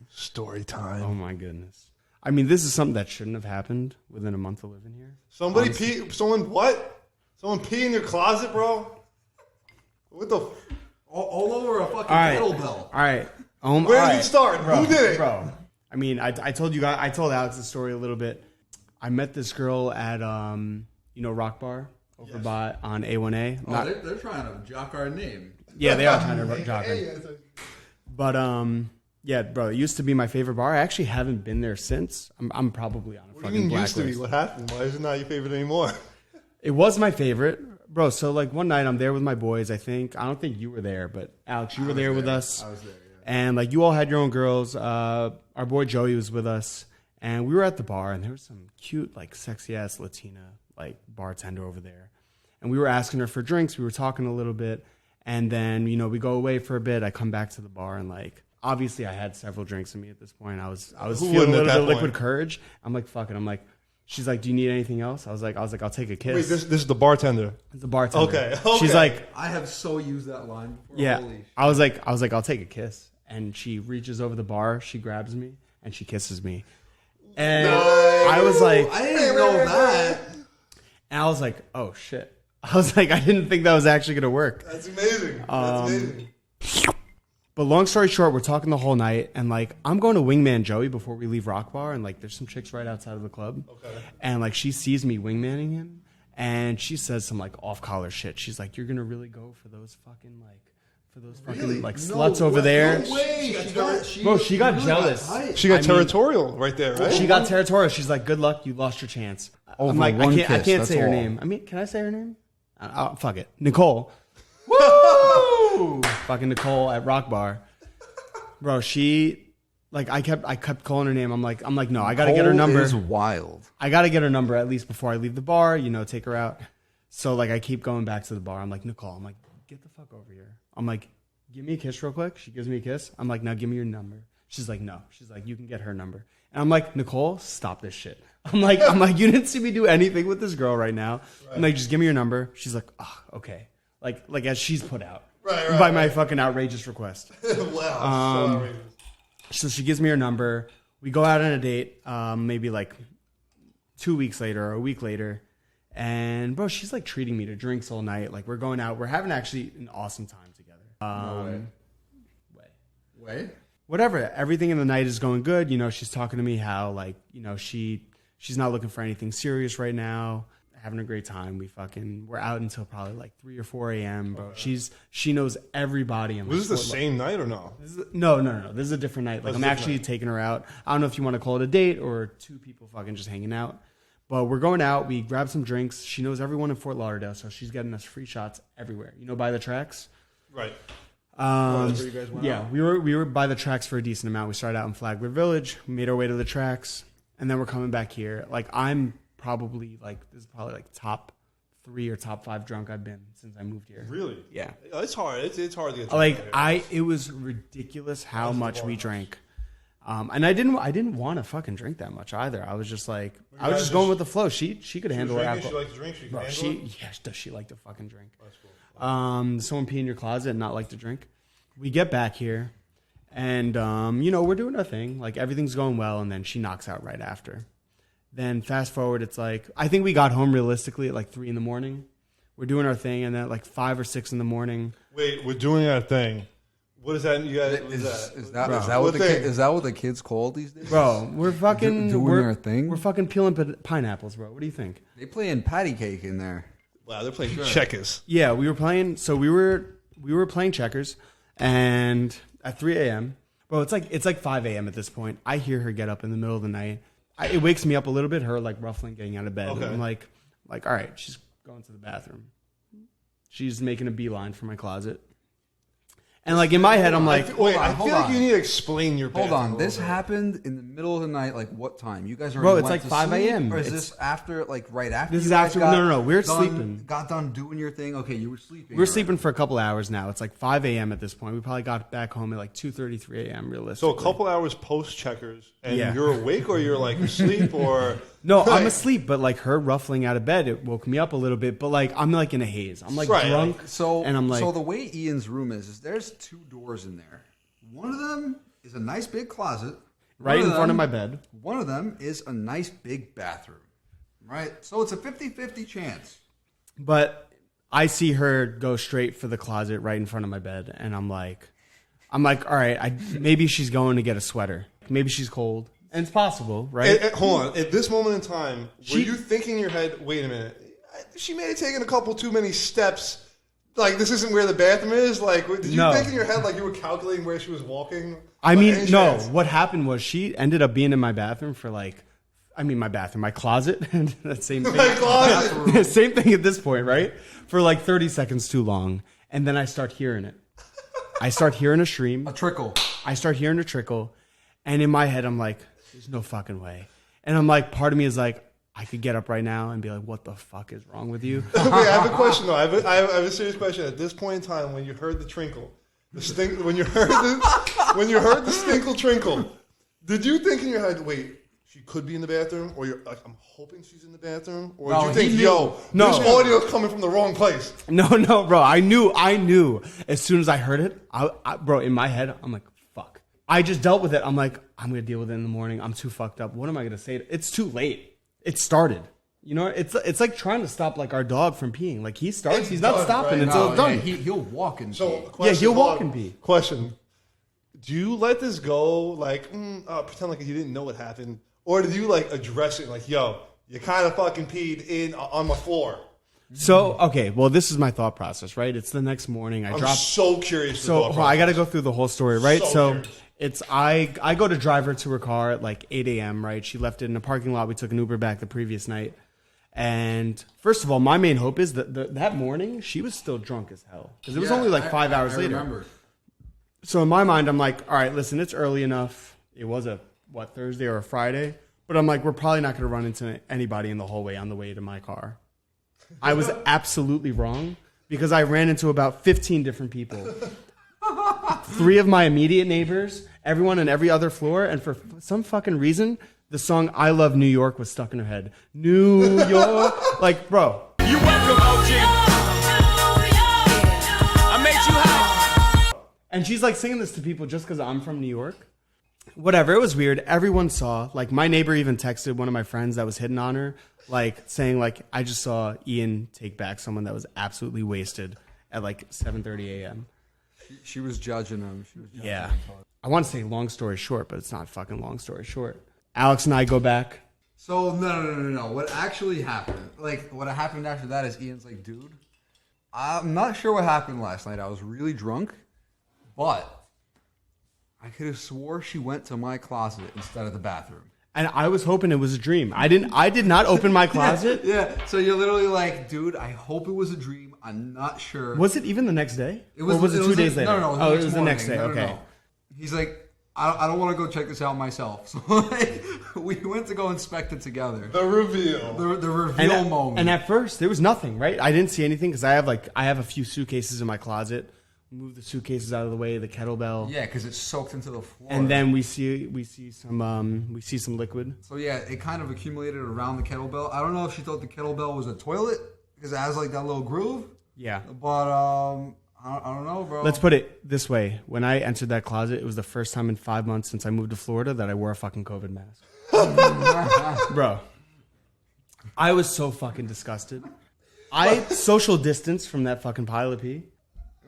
Story time. Oh my goodness. I mean, this is something that shouldn't have happened within a month of living here. Someone pee in your closet, bro? What the? All over a fucking kettlebell. All right. Where did it start? Bro, Who did it? Bro. I mean, I told you guys, I told Alex the story a little bit. I met this girl at, Rock Bar over by on A1A. They're trying to jock our name. Yeah, they are trying to jock her. But, yeah, bro, it used to be my favorite bar. I actually haven't been there since. I'm probably on a What do fucking you mean blacklist. used to be? What happened? Why is it not your favorite anymore? It was my favorite, bro. So like one night I'm there with my boys. I don't think you were there, but Alex, you were there with us. I was there. Yeah. And like you all had your own girls. Our boy Joey was with us, and we were at the bar, and there was some cute, like sexy ass Latina like bartender over there, and we were asking her for drinks. We were talking a little bit, and then we go away for a bit. I come back to the bar, and like obviously I had several drinks in me at this point. I was feeling a little bit of liquid courage. I'm like, fuck it. I'm like, she's like, do you need anything else? I was like, I'll take a kiss. Wait, this is the bartender. It's the bartender. Okay. She's like, I have so used that line before. yeah. Holy I was like, I'll take a kiss. And she reaches over the bar, she grabs me, and she kisses me. And I was like, I didn't know that. and I was like, oh shit. I was like, I didn't think that was actually gonna work. That's amazing. That's amazing. But long story short, we're talking the whole night, and like I'm going to Wingman Joey before we leave Rock Bar, and like there's some chicks right outside of the club. Okay. And like she sees me wingmanning him, and she says some like off collar shit. She's like, you're gonna really go for those fucking like sluts over there. No way. She got jealous. She got territorial right there, right? She got territorial. She's like, good luck, you lost your chance. Over I'm like, one I kiss, can't that's say her all. name. I mean, can I say her name? Fuck it. Nicole. Woo! Fucking Nicole at Rock Bar. Bro, she like I kept calling her name. I'm like, no, I gotta get her number. Is wild. I gotta get her number at least before I leave the bar, take her out. So like I keep going back to the bar. I'm like, Nicole, I'm like, get the fuck over here. I'm like, give me a kiss real quick. She gives me a kiss. I'm like, now give me your number. She's like, no. She's like, you can get her number. And I'm like, Nicole, stop this shit. I'm like, you didn't see me do anything with this girl right now. Right. I'm like, just give me your number. She's like, oh, okay. Like as she's put out by my fucking outrageous request. Wow. So she gives me her number. We go out on a date, maybe like 2 weeks later or a week later. And bro, she's like treating me to drinks all night. Like we're going out. We're having actually an awesome time together. No way. Whatever. Everything in the night is going good. She's talking to me how like, she's not looking for anything serious right now. Having a great time. We're out until probably like 3 or 4 a.m. bro. She knows everybody. In Was this the same night or no? No. This is a different night. Like I'm actually taking her out. I don't know if you want to call it a date or two people fucking just hanging out. But we're going out. We grab some drinks. She knows everyone in Fort Lauderdale, so she's getting us free shots everywhere. By the tracks. Right. That's where you guys went out? We were by the tracks for a decent amount. We started out in Flagler Village. We made our way to the tracks, and then we're coming back here. Like I'm probably like this is probably like top 3 or top 5 drunk I've been since I moved here. Really? Yeah. It's hard. It's hard to get like drunk. it was ridiculous how much we drank. And I didn't want to fucking drink that much either. I was just like, I was just going with the flow. She could handle her alcohol. She likes to drink. She can Bro, handle it? does she like to fucking drink? That's cool. Someone pee in your closet and not like to drink. We get back here, and we're doing our thing. Like everything's going well, and then she knocks out right after. Then fast forward, it's like I think we got home realistically at like 3 a.m. We're doing our thing, and then at like 5 or 6 a.m. Wait, we're doing our thing. What is that? You guys, Is that what the kids call these days? Bro, we're fucking doing our thing. We're fucking peeling pineapples, bro. What do you think? They playing patty cake in there. Wow, they're playing checkers. Yeah, we were playing. So we were playing checkers, and at 3 a.m. Bro, it's like 5 a.m. at this point. I hear her get up in the middle of the night. It wakes me up a little bit. Her like ruffling, getting out of bed. Okay. I'm like, all right, she's going to the bathroom. She's making a beeline for my closet. And like in my head, I'm like, I feel like you need to explain your Hold bathroom on. This happened in the middle of the night. Like what time? You guys are. Bro, it's like 5 a.m. Or is this after? Like right after? This you is guys after. got No. We're done- sleeping. Got done doing your thing. Okay, you were sleeping. We're sleeping for a couple hours now. It's like 5 a.m. at this point. We probably got back home at like 2:33 a.m. realistically. So a couple hours post checkers, and Yeah. you're awake, or you're like asleep, or No, I'm asleep, but like her ruffling out of bed, it woke me up a little bit. But like I'm like in a haze. I'm like drunk. So and I'm like, so the way Ian's room is there's 2 doors in there. One of them is a nice big closet. right in front of my bed. One of them is a nice big bathroom. Right? So it's a 50-50 chance. But I see her go straight for the closet right in front of my bed, and I'm like, all right, maybe she's going to get a sweater. Maybe she's cold, and it's possible, right? Hold on. At this moment in time, were you thinking in your head, wait a minute, she may have taken a couple too many steps. Like, this isn't where the bathroom is? Like, did you think in your head, like, you were calculating where she was walking? I mean, no. What happened was she ended up being in my bathroom for, like, my bathroom, my closet. And that same thing. My closet. Same thing at this point, right? For like 30 seconds too long. And then I start hearing it. I start hearing a stream. A trickle. I start hearing a trickle. And in my head, I'm like, there's no fucking way. And I'm like, part of me is like, I could get up right now and be like, what the fuck is wrong with you? Wait, I have a question though. I have a serious question. At this point in time, when you heard the trinkle, when you heard the stinkle trinkle, did you think in your head, wait, she could be in the bathroom, or you're like, I'm hoping she's in the bathroom, or did you think, this audio is coming from the wrong place? No, bro. I knew. As soon as I heard it, bro, in my head, I'm like, fuck. I just dealt with it. I'm like, I'm gonna deal with it in the morning. I'm too fucked up. What am I gonna say? It's too late. It started. You know, it's like trying to stop like our dog from peeing. Like he starts, he's not stopping until it's done. He'll walk and So, Yeah, he'll walk and pee. Question: do you let this go? Like, pretend like you didn't know what happened, or did you like address it? Like, yo, you kind of fucking peed on my floor. So, okay, well, this is my thought process, right? It's the next morning. I'm so curious. So I got to go through the whole story, right? So curious. it's I go to drive her to her car at like 8 a.m., right? She left it in a parking lot. We took an Uber back the previous night. And first of all, my main hope is that that morning, she was still drunk as hell. Because it was only like 5 hours later. Remember. So in my mind, I'm like, all right, listen, it's early enough. It was a, Thursday or a Friday? But I'm like, we're probably not going to run into anybody in the hallway on the way to my car. I was absolutely wrong because I ran into about 15 different people. 3 of my immediate neighbors, everyone on every other floor, and for some fucking reason, the song I Love New York was stuck in her head. New York. Like, bro. You welcome, OG. I made you hot. And she's like singing this to people just because I'm from New York. Whatever, it was weird. Everyone saw, like my neighbor even texted one of my friends that was hitting on her, like saying like, I just saw Ian take back someone that was absolutely wasted at like 7:30 a.m. She was judging him. Yeah. I want to say long story short, but it's not fucking long story short. Alex and I go back. So no. What actually happened? Like what happened after that is Ian's like, dude, I'm not sure what happened last night. I was really drunk, but I could have swore she went to my closet instead of the bathroom. And I was hoping it was a dream. I did not open my closet. Yeah. So you're literally like, dude, I hope it was a dream. I'm not sure. Was it even the next day? It was. Or was it 2 days later? No. It was the next day. Okay. No. He's like, I don't want to go check this out myself. So like, we went to go inspect it together. The reveal. The reveal moment. And at first there was nothing, right? I didn't see anything because I have a few suitcases in my closet. Move the suitcases out of the way, the kettlebell. Yeah, because it's soaked into the floor. And then we see some liquid. So yeah, it kind of accumulated around the kettlebell. I don't know if she thought the kettlebell was a toilet because it has like that little groove. Yeah. But I don't know, bro. Let's put it this way. When I entered that closet, it was the first time in 5 months since I moved to Florida that I wore a fucking COVID mask. Bro. I was so fucking disgusted. I social distanced from that fucking pile of pee.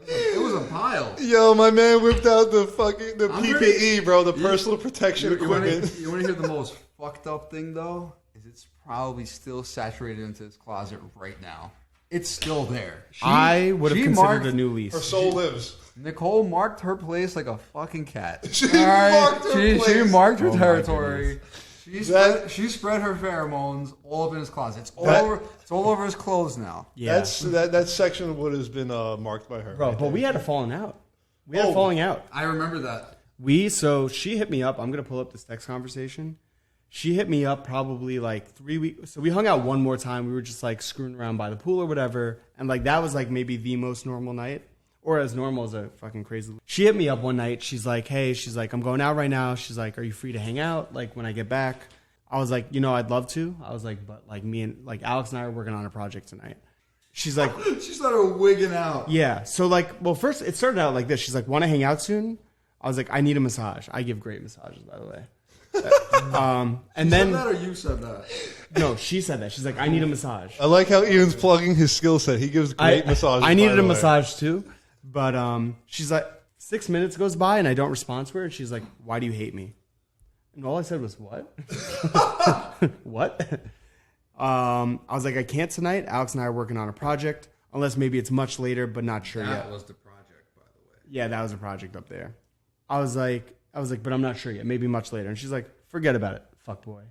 It was a pile. Yo, my man whipped out the PPE, bro, the personal protection equipment. You want to hear the most fucked up thing, though? Is it's probably still saturated into his closet right now. It's still there. I would have considered a new lease. Her soul lives. Nicole marked her place like a fucking cat. She marked her place. She marked her Oh, my territory. She spread her pheromones all up in his closet. It's all over his clothes now. Yeah. That section would have been marked by her. Bro, right but there. we had a falling out. We had a falling out. I remember that. So she hit me up. I'm going to pull up this text conversation. She hit me up probably like 3 weeks. So we hung out one more time. We were just like screwing around by the pool or whatever. And like that was like maybe the most normal night. Or as normal as a fucking crazy. She hit me up one night. She's like, hey, I'm going out right now. She's like, are you free to hang out? Like when I get back. I was like, I'd love to. I was like, but like me and like Alex and I are working on a project tonight. She's like, she started wigging out. yeah. So like, well, first it started out like this. She's like, want to hang out soon? I was like, I need a massage. I give great massages, by the way. And then said that or you said that? No, she said that. She's like, I need a massage. I like how Ian's plugging his skill set. He gives great massages. I needed by the a way. massage massage too, but she's like, 6 minutes goes by and I don't respond to her, and she's like, why do you hate me? And all I said was, what? What? I was like, I can't tonight. Alex and I are working on a project, unless maybe it's much later, but not sure yet. That was the project, by the way. Yeah, that was a project up there. I was like, but I'm not sure yet. Maybe much later. And she's like, forget about it, fuck boy.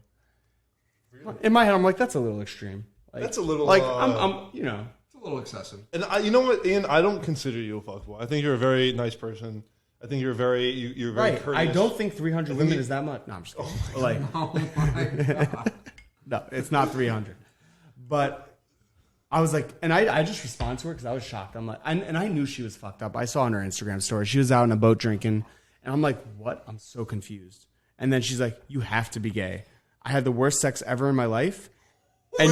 In my head, I'm like, that's a little extreme. Like, That's a little, like I'm you know. It's a little excessive. And you know what, Ian? I don't consider you a fuckboy. I think you're a very nice person. I think you're very Right. courteous. I don't think 300 women is that much. No, I'm just kidding. Like, Oh my god. no, it's not 300. But I was like, and I just responded to her because I was shocked. I'm like, and I knew she was fucked up. I saw on her Instagram story. She was out on a boat drinking. And I'm like, what? I'm so confused. And then she's like, you have to be gay. I had the worst sex ever in my life. And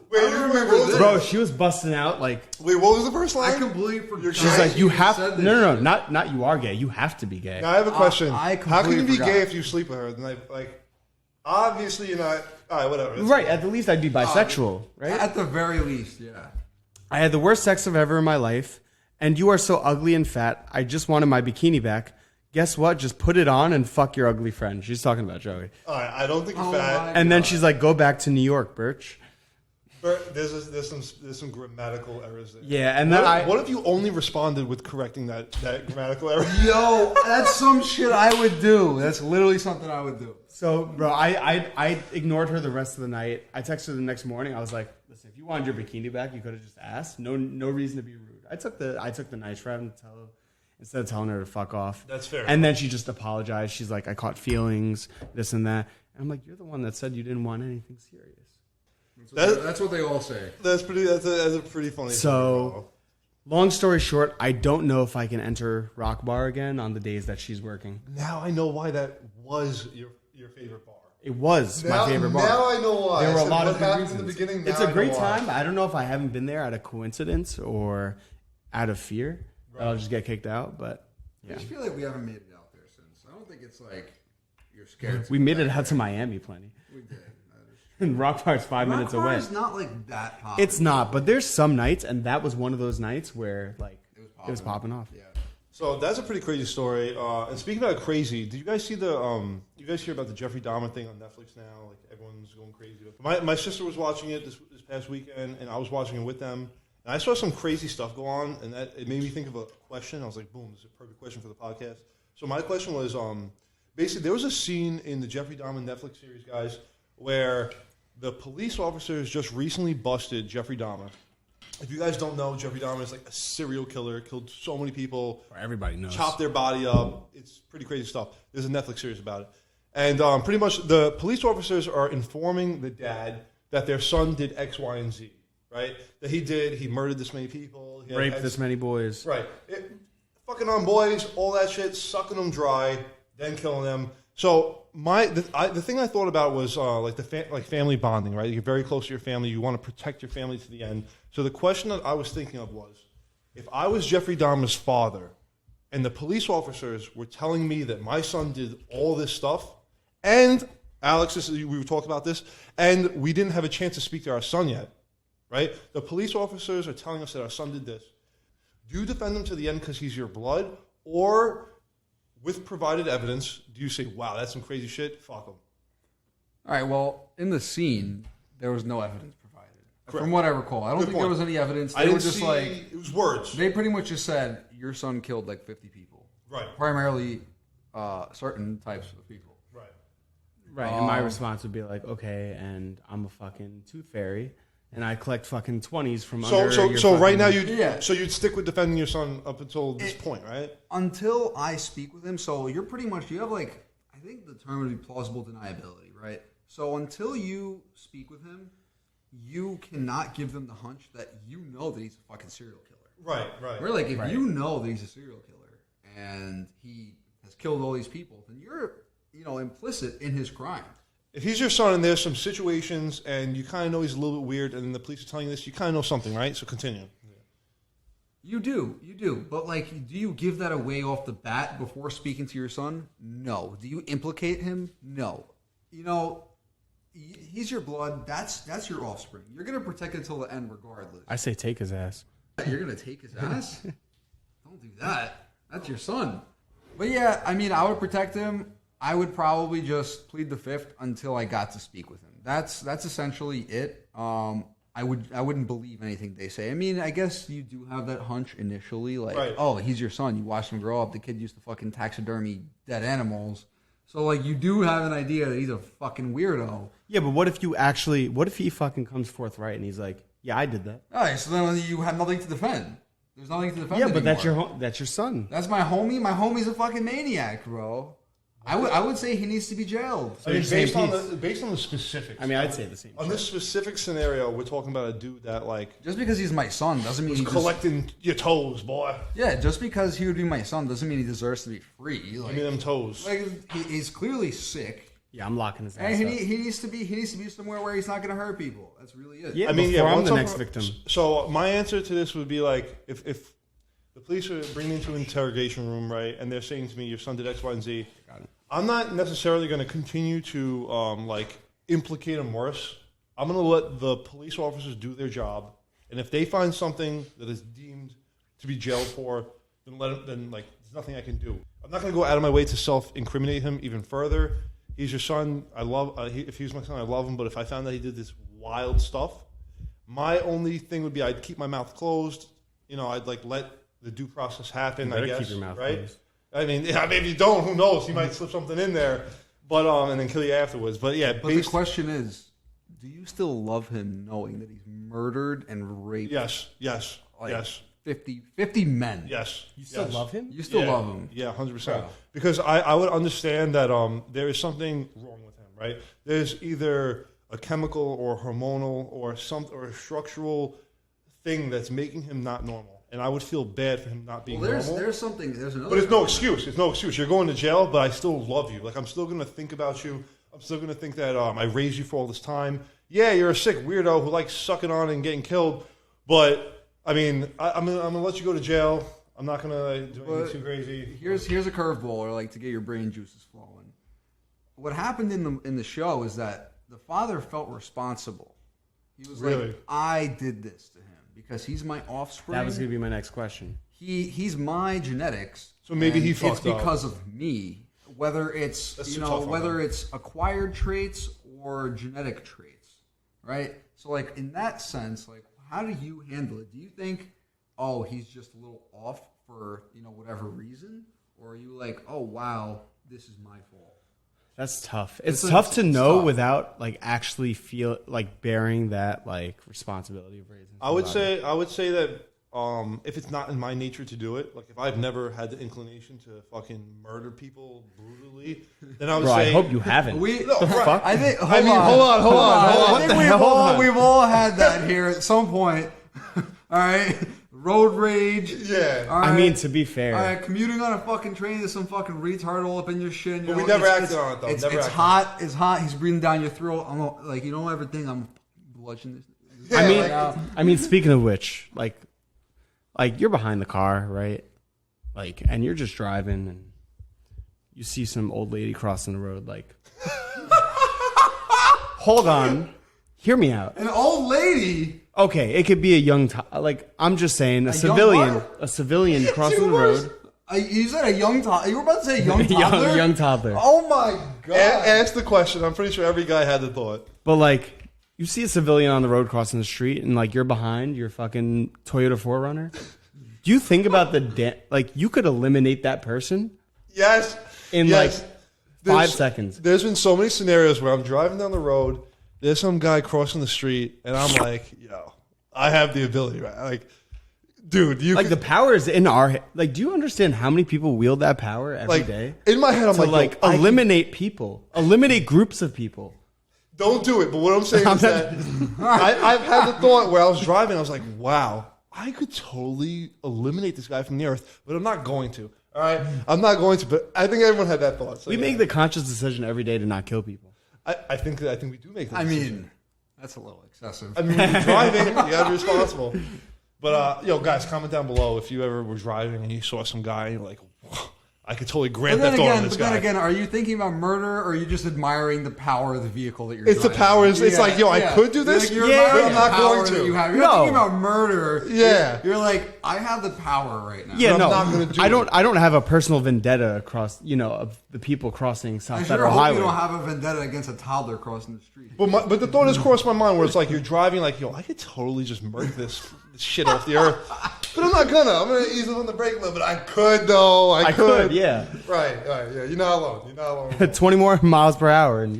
Wait, I remember this. bro, she was busting out like. Wait, what was the first line? I completely forgot. She's like, you have said to. this No, shit. not you are gay. You have to be gay. Now I have a question. I How can you completely be gay forgot. if you sleep with her? Then obviously you're not. All right, whatever. It's Right. At the least, I'd be bisexual. Right. At the very least, yeah. I had the worst sex of ever in my life, and you are so ugly and fat. I just wanted my bikini back. Guess what? Just put it on and fuck your ugly friend. She's talking about Joey. All right, I don't think you're Oh fat. my- And then she's like, go back to New York, Birch. But there's some grammatical errors there. Yeah, and then What if you only responded with correcting that grammatical error? Yo, that's some shit I would do. That's literally something I would do. So, bro, I ignored her the rest of the night. I texted her the next morning. I was like, listen, if you wanted your bikini back, you could have just asked. No reason to be rude. I took the nice route instead of telling her to fuck off. That's fair. And then she just apologized. She's like, I caught feelings, this and that. And I'm like, you're the one that said you didn't want anything serious. That's what they all say. That's a pretty funny. So, long story short, I don't know if I can enter Rock Bar again on the days that she's working. now I know why that was your favorite bar. It was my favorite bar. Now I know why. There were I a said, lot what of good happened reasons. in the beginning. It's Now a I know great why. time. I don't know if I haven't been there out of coincidence or out of fear that I'll just get kicked out. But I yeah, just feel like we haven't made it out there since. I don't think it's like you're scared. we made it out to Miami plenty. We did. And Rock Bar's 5 minutes away. It's not like that popular. It's not, but there's some nights, and that was one of those nights where like it was popping off. Yeah. So that's a pretty crazy story. And speaking about crazy, did you guys see you guys hear about the Jeffrey Dahmer thing on Netflix now? Like everyone's going crazy. My sister was watching it this past weekend, and I was watching it with them. And I saw some crazy stuff go on, and it made me think of a question. I was like, boom, this is a perfect question for the podcast. So my question was, basically, there was a scene in the Jeffrey Dahmer Netflix series, guys, where the police officers just recently busted Jeffrey Dahmer. If you guys don't know, Jeffrey Dahmer is like a serial killer, killed so many people. Everybody knows. Chopped their body up. It's pretty crazy stuff. There's a Netflix series about it. And pretty much the police officers are informing the dad that their son did X, Y, and Z, right? That he murdered this many people. He Raped this many boys. Right. Fucking on boys, all that shit, sucking them dry, then killing them. So the thing I thought about was like family bonding, right? You're very close to your family. You want to protect your family to the end. So the question that I was thinking of was, if I was Jeffrey Dahmer's father, and the police officers were telling me that my son did all this stuff, and Alex, we talked about this, and we didn't have a chance to speak to our son yet, right? The police officers are telling us that our son did this. Do you defend him to the end because he's your blood, or with provided evidence, do you say, wow, that's some crazy shit, fuck him? All right. Well, in the scene, there was no evidence provided, Correct. from what I recall. I don't Good think point. there was any evidence. I They were didn't just see, like it was words. they pretty much just said your son killed like 50 people, Right. primarily certain types of people. Right. Right. And my response would be like, okay, and I'm a fucking tooth fairy, and I collect fucking 20s from under your So right now fucking- you'd stick with defending your son up until this point, right? Until I speak with him, so you're pretty much, you have like, I think the term would be plausible deniability, right? So until you speak with him, you cannot give them the hunch that you know that he's a fucking serial killer. Right. Where like, if you know that he's a serial killer and he has killed all these people, then you're, implicit in his crime. If he's your son and there's some situations and you kind of know he's a little bit weird and the police are telling you this, you kind of know something, right? So continue. You do. But like, do you give that away off the bat before speaking to your son? No. Do you implicate him? No. He's your blood. That's your offspring. You're gonna protect it until the end, regardless. I say take his ass. You're gonna take his ass? Don't do that. That's your son. But yeah, I mean, I would protect him. I would probably just plead the fifth until I got to speak with him. That's essentially it. I wouldn't believe anything they say. I mean, I guess you do have that hunch initially, like, Right. oh, he's your son. You watched him grow up. The kid used to fucking taxidermy dead animals. So like you do have an idea that he's a fucking weirdo. Yeah, but what if he fucking comes forthright and he's like, yeah, I did that. All right, so then you have nothing to defend. There's nothing to defend. Yeah, but anymore. that's your son. That's my homie. My homie's a fucking maniac, bro. I would say he needs to be jailed. I mean, based on the specifics. I mean, I'd say the same. On this specific scenario, we're talking about a dude that like Just because he's my son doesn't mean he's collecting your toes, boy. Yeah, just because he would be my son doesn't mean he deserves to be free. Like, Give me them toes. Like he's clearly sick. Yeah, I'm locking his ass And up. he needs to be somewhere where he's not going to hurt people. That's really it. Yeah, I mean, before I'm once the next victim. So my answer to this would be like, if the police are bringing me into an interrogation room, right, and they're saying to me, your son did X, Y, and Z, I'm not necessarily going to continue to like implicate him worse. I'm going to let the police officers do their job, and if they find something that is deemed to be jailed for, then like there's nothing I can do. I'm not going to go out of my way to self-incriminate him even further. He's your son. I love. If he was my son, I love him. But if I found that he did this wild stuff, my only thing would be I'd keep my mouth closed. You know, I'd like let the due process happen. You I better guess, keep your mouth right? closed. I mean, yeah, maybe you don't. Who knows? He might slip something in there, but and then kill you afterwards. But yeah, But the question is, do you still love him knowing that he's murdered and raped? yes, Like yes, 50 men. yes. You still love him? You still love him. Yeah, 100%. Bro. Because I would understand that there is something wrong with him, right? There's either a chemical or hormonal or a structural thing that's making him not normal, and I would feel bad for him not being normal. There's another. But it's no excuse. It's no excuse. You're going to jail, but I still love you. Like I'm still going to think about you. I'm still going to think that I raised you for all this time. Yeah, you're a sick weirdo who likes sucking on and getting killed, but I mean, I'm gonna let you go to jail. I'm not gonna do anything too crazy. Here's a curveball, or like to get your brain juices flowing. What happened in the show is that the father felt responsible. He was like, I did this to him because he's my offspring. That was going to be my next question. He's my genetics. So maybe he it's fucked up. because of me. Whether it's it's acquired traits or genetic traits, right? So like in that sense, like how do you handle it? Do you think, oh, he's just a little off for whatever reason, or are you like, oh wow, this is my fault? That's tough. It's tough to know without like actually feel like bearing that like responsibility of raising. I would say that if it's not in my nature to do it, like if I've never had the inclination to fucking murder people brutally, then I would say. I hope you haven't. Fuck? I think. Hold on. I think we've all had that here at some point. All right, road rage. Yeah. All right. I mean, to be fair, All right, commuting on a fucking train to some fucking retard all up in your shit. But we never acted on it though. It's hot. It's hot. He's breathing down your throat. I'm like, you don't ever think I'm bludgeoning this. Yeah, I mean, speaking of which, like you're behind the car, right? Like, and you're just driving, and you see some old lady crossing the road. Like, hold on, hear me out. An old lady. Okay, it could be a young, I'm just saying, a civilian crossing the road. You said a young toddler. You were about to say a young toddler? young toddler. Oh my God. Ask the question. I'm pretty sure every guy had the thought. But like, you see a civilian on the road crossing the street, and like you're behind your fucking Toyota 4Runner. Do you think about you could eliminate that person? Yes. In like 5 seconds. There's been so many scenarios where I'm driving down the road, there's some guy crossing the street, and I'm like, yo, I have the ability, right? Like, dude, the power is in our head. Like, do you understand how many people wield that power every day? In my head, I'm like eliminate people, eliminate groups of people. Don't do it. But what I'm saying is that I've had the thought where I was driving, I was like, wow, I could totally eliminate this guy from the earth, but I'm not going to. All right, I'm not going to. But I think everyone had that thought. So we make the conscious decision every day to not kill people. I think we do make that decision. mean, that's a little excessive. I mean, when you're driving, you gotta be responsible. But guys, comment down below if you ever were driving and you saw some guy and you're like, I could totally grant that thought on this guy. But then again, are you thinking about murder, or are you just admiring the power of the vehicle that you're driving? It's the power. It's like, yo, I could do this. You're I'm not going to. You're not thinking about murder. Yeah. You're like, I have the power right now. Yeah, I'm not going to do it. I don't have a personal vendetta across, of the people crossing South I Federal sure hope Highway. you don't have a vendetta against a toddler crossing the street. But the thought has crossed my mind where it's like you're driving, like, yo, I could totally just murk this shit off the earth. But I'm not gonna. I'm gonna ease it on the brake a little bit. I could though. I could. Yeah. Right. Yeah. You're not alone. You're not alone. 20 more miles per hour, and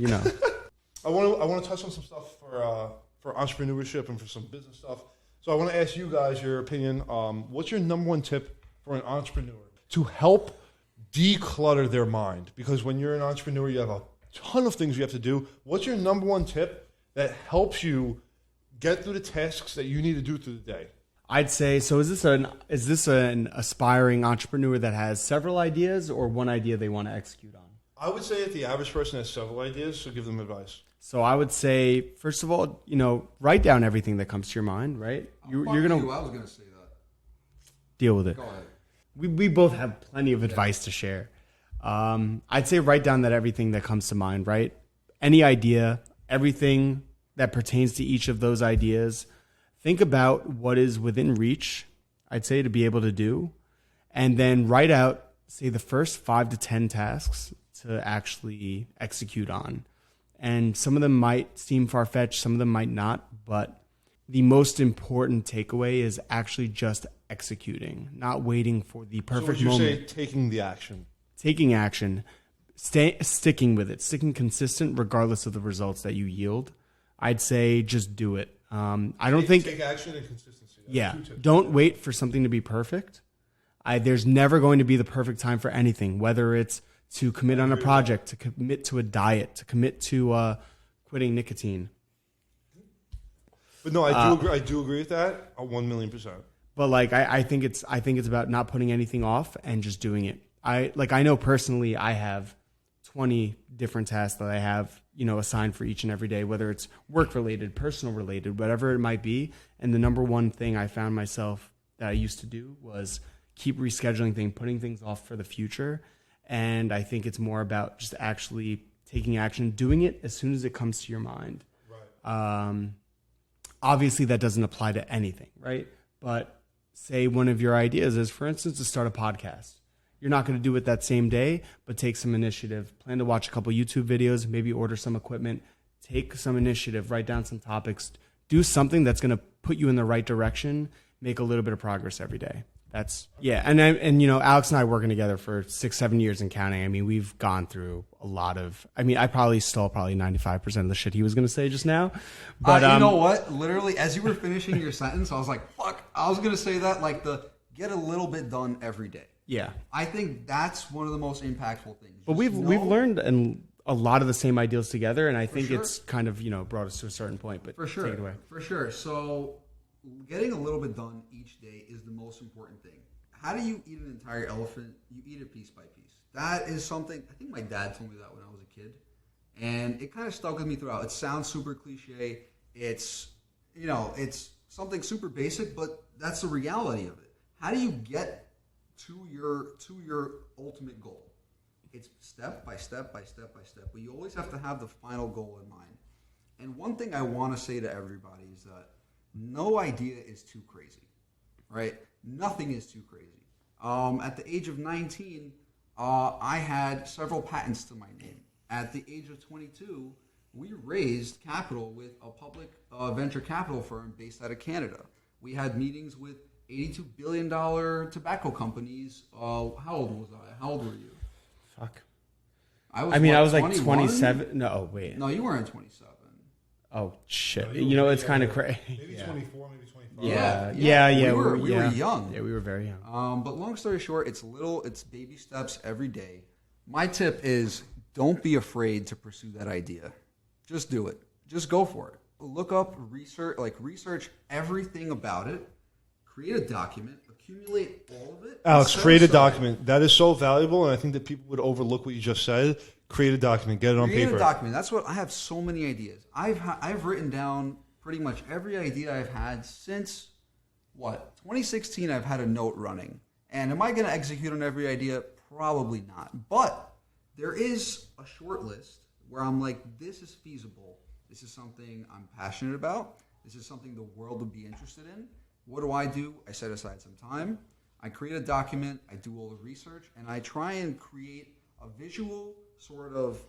I want to touch on some stuff for entrepreneurship and for some business stuff. So I want to ask you guys your opinion. What's your number one tip for an entrepreneur to help declutter their mind? Because when you're an entrepreneur, you have a ton of things you have to do. What's your number one tip that helps you get through the tasks that you need to do through the day? I'd say, so is this an aspiring entrepreneur that has several ideas or one idea they want to execute on? I would say that the average person has several ideas, so give them advice. So I would say, first of all, write down everything that comes to your mind, right? You're gonna I was gonna say that. deal with it. Go ahead. We both have plenty of advice to share. I'd say write down everything that comes to mind, right? Any idea, everything that pertains to each of those ideas. Think about what is within reach, I'd say, to be able to do. And then write out, say, the first 5 to 10 tasks to actually execute on. And some of them might seem far-fetched, some of them might not, but the most important takeaway is actually just executing, not waiting for the perfect So would you moment. say taking the action? Taking action, sticking with it, sticking consistent regardless of the results that you yield. I'd say just do it. I don't think... Take action and consistency. That's Yeah, 2 tips. don't wait for something to be perfect. There's never going to be the perfect time for anything, whether it's to commit on a project, to commit to a diet, to commit to quitting nicotine. But no, I do agree with that 1,000,000%. But I think it's about not putting anything off and just doing it. I know personally I have 20 different tasks that I have, assigned for each and every day, whether it's work related, personal related, whatever it might be. And the number one thing I found myself that I used to do was keep rescheduling things, putting things off for the future. And I think it's more about just actually taking action, doing it as soon as it comes to your mind. Right. Obviously, that doesn't apply to anything, right? But say one of your ideas is, for instance, to start a podcast. You're not going to do it that same day, but take some initiative. Plan to watch a couple YouTube videos, maybe order some equipment. Take some initiative, write down some topics. Do something that's going to put you in the right direction. Make a little bit of progress every day. And Alex and I working together for 6-7 years and counting. I mean, we've gone through a lot of. I mean, I probably stole 95% of the shit he was going to say just now. But you know what? Literally, as you were finishing your sentence, I was like, "Fuck!" I was going to say that, get a little bit done every day. Yeah, I think that's one of the most impactful things. but we've learned a lot of the same ideals together, and I think sure. it's kind of brought us to a certain point. But for sure, take it away. For sure. So, getting a little bit done each day is the most important thing. How do you eat an entire elephant? You eat it piece by piece. That is something, I think my dad told me that when I was a kid. And it kind of stuck with me throughout. It sounds super cliche. It's something super basic, but that's the reality of it. How do you get to your ultimate goal? It's step by step by step by step. But you always have to have the final goal in mind. And one thing I want to say to everybody is that no idea is too crazy, right? Nothing is too crazy. At the age of 19, I had several patents to my name. At the age of 22, we raised capital with a public venture capital firm based out of Canada. We had meetings with $82 billion tobacco companies. How old was I? How old were you? Fuck. I was like 21? 27. No, wait. No, you weren't 27. Oh shit! It's kind of crazy. Maybe 24, maybe 25. Yeah. We were young. Yeah, we were very young. But long story short, it's baby steps every day. My tip is don't be afraid to pursue that idea. Just do it. Just go for it. Look up, research everything about it. Create a document. Accumulate all of it. Alex, create a document. That is so valuable, and I think that people would overlook what you just said. Create a document. Get it on paper. Create a document. That's what I have. So many ideas. I've written down pretty much every idea I've had since 2016. I've had a note running. And am I going to execute on every idea? Probably not. But there is a short list where I'm like, this is feasible. This is something I'm passionate about. This is something the world would be interested in. What do? I set aside some time. I create a document. I do all the research. And I try and create a visual sort of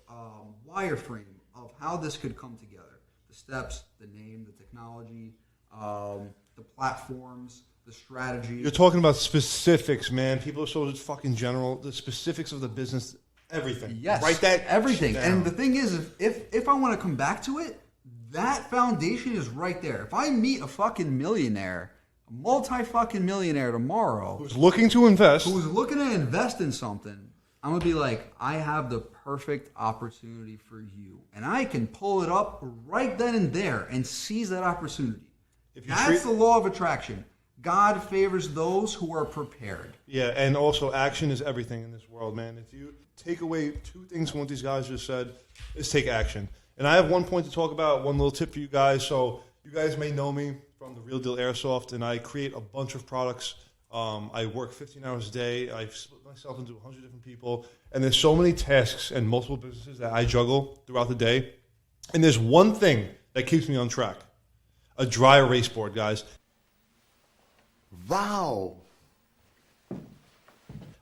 wireframe of how this could come together. The steps, the name, the technology, the platforms, the strategy. You're talking about specifics, man. People are so fucking general. The specifics of the business, everything. Yes, write that everything. down. And the thing is, if I want to come back to it, that foundation is right there. If I meet a fucking millionaire, a multi-fucking millionaire tomorrow, who's looking to invest, who's looking to invest in something, I'm going to be like, I have the perfect opportunity for you. And I can pull it up right then and there and seize that opportunity. That's the law of attraction. God favors those who are prepared. Yeah, and also action is everything in this world, man. If you take away two things from what these guys just said, is take action. And I have one point to talk about, one little tip for you guys. So you guys may know me from the Real Deal Airsoft, and I create a bunch of products. I work 15 hours a day. I split myself into 100 different people. And there's so many tasks and multiple businesses that I juggle throughout the day. And there's one thing that keeps me on track. A dry erase board, guys. Wow.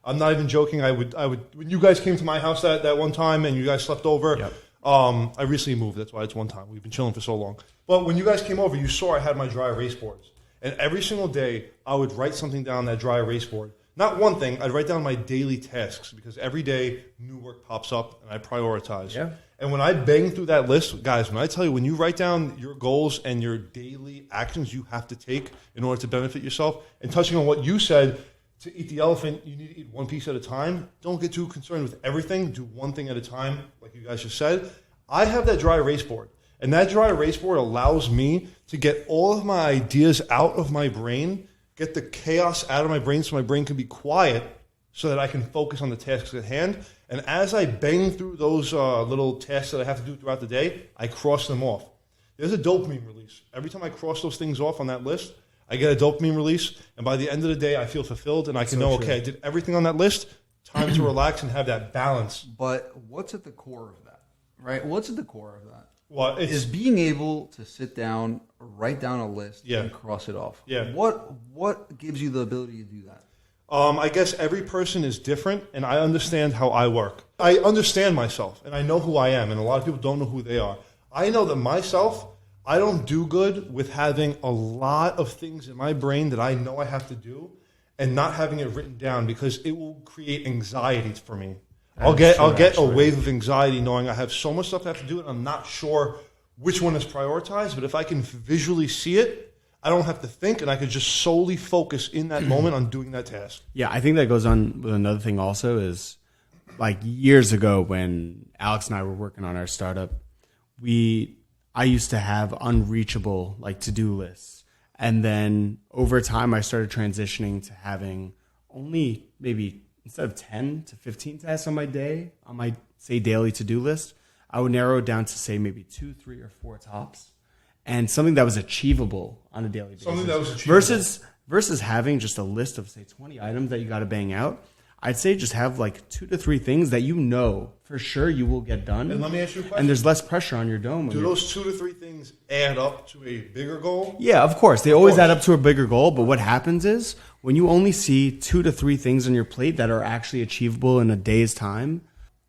I'm not even joking. I would. When you guys came to my house that one time and you guys slept over, I recently moved. That's why it's one time. We've been chilling for so long. But when you guys came over, you saw I had my dry erase boards. And every single day, I would write something down on that dry erase board. Not one thing. I'd write down my daily tasks because every day new work pops up and I prioritize. Yeah. And when I bang through that list, guys, when I tell you, when you write down your goals and your daily actions you have to take in order to benefit yourself, and touching on what you said, to eat the elephant, you need to eat one piece at a time. Don't get too concerned with everything. Do one thing at a time, like you guys just said. I have that dry erase board. And that dry erase board allows me to get all of my ideas out of my brain, get the chaos out of my brain so my brain can be quiet so that I can focus on the tasks at hand. And as I bang through those little tasks that I have to do throughout the day, I cross them off. There's a dopamine release. Every time I cross those things off on that list, I get a dopamine release. And by the end of the day, I feel fulfilled and I can know, okay, I did everything on that list. Time to relax and have that balance. But what's at the core of that, right? What's at the core of that? Well, is being able to sit down, write down a list, and cross it off. Yeah. What gives you the ability to do that? I guess every person is different, and I understand how I work. I understand myself, and I know who I am, and a lot of people don't know who they are. I know that myself, I don't do good with having a lot of things in my brain that I know I have to do and not having it written down because it will create anxiety for me. I'll get a wave of anxiety knowing I have so much stuff I have to do and I'm not sure which one is prioritized. But if I can visually see it, I don't have to think and I can just solely focus in that moment on doing that task. Yeah, I think that goes on with another thing also is like years ago when Alex and I were working on our startup, I used to have unreachable like to-do lists. And then over time I started transitioning to having only maybe instead of 10 to 15 tasks on my day, on my, say, daily to-do list, I would narrow it down to, say, maybe 2, 3, or 4 tops. And something that was achievable on a daily basis. Something that was achievable. Versus having just a list of, say, 20 items that you got to bang out, I'd say just have like 2 to 3 things that you know for sure you will get done. And let me ask you a question. And there's less pressure on your dome. Do those 2 to 3 things add up to a bigger goal? Yeah, of course. They always add up to a bigger goal. But what happens is when you only see 2 to 3 things on your plate that are actually achievable in a day's time,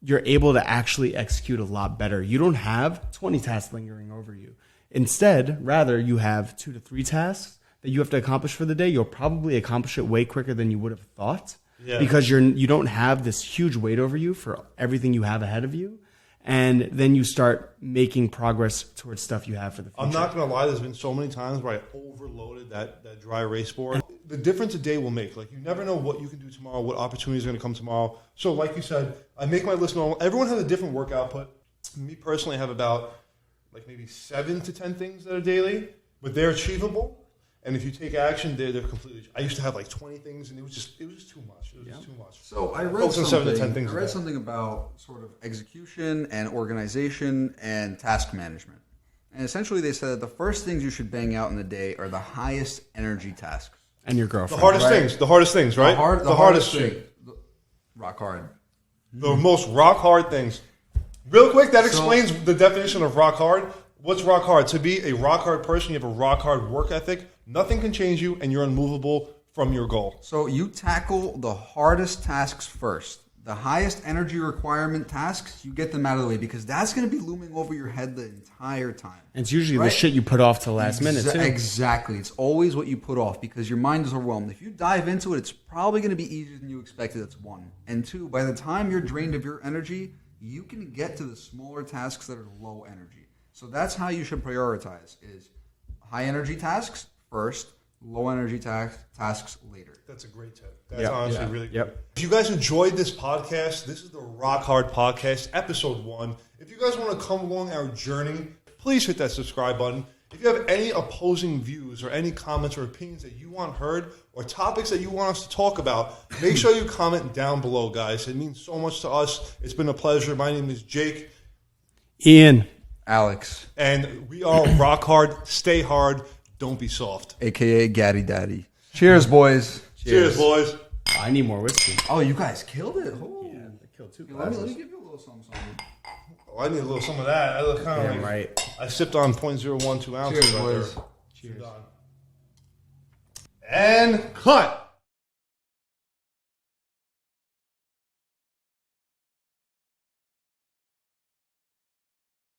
you're able to actually execute a lot better. You don't have 20 tasks lingering over you. Instead, rather, you have 2 to 3 tasks that you have to accomplish for the day. You'll probably accomplish it way quicker than you would have thought. Yeah. Because you don't have this huge weight over you for everything you have ahead of you. And then you start making progress towards stuff you have for the future. I'm not going to lie. There's been so many times where I overloaded that dry erase board. The difference a day will make. Like, you never know what you can do tomorrow, what opportunities are going to come tomorrow. So like you said, I make my list normal. Everyone has a different work output. Me personally, I have about like maybe 7 to 10 things that are daily, but they're achievable. And if you take action, they're completely. I used to have like 20 things, and it was just too much. It was just too much. So I read something about sort of execution and organization and task management. And essentially, they said that the first things you should bang out in the day are the highest energy tasks. And your girlfriend. The hardest things, right? The hardest shit. Rock hard. The most rock hard things. Real quick, that explains the definition of rock hard. What's rock hard? To be a rock hard person, you have a rock hard work ethic. Nothing can change you, and you're unmovable from your goal. So you tackle the hardest tasks first. the highest energy requirement tasks, you get them out of the way because that's going to be looming over your head the entire time. And it's usually Right? the shit you put off to the last minute, too. Exactly. It's always what you put off because your mind is overwhelmed. If you dive into it, it's probably going to be easier than you expected. That's one. And two, by the time you're drained of your energy, you can get to the smaller tasks that are low energy. So that's how you should prioritize is high energy tasks first, low energy tasks later. That's a great tip. That's honestly really good. Yep. If you guys enjoyed this podcast, this is the RockHard Podcast, episode 1. If you guys want to come along our journey, please hit that subscribe button. If you have any opposing views or any comments or opinions that you want heard or topics that you want us to talk about, make sure you comment down below, guys. It means so much to us. It's been a pleasure. My name is Jake. Ian. Alex. And we are RockHard. Stay hard. Don't be soft. AKA Gaddy Daddy. Cheers, boys. Cheers, boys. I need more whiskey. Oh, you guys killed it. Oh. Yeah, I killed 2 Let glasses. me give you a little something. Oh, I need a little some of that. I look kind of Damn like right. I sipped on 0.012 ounces. Cheers, right boys. there. Cheers. And cut.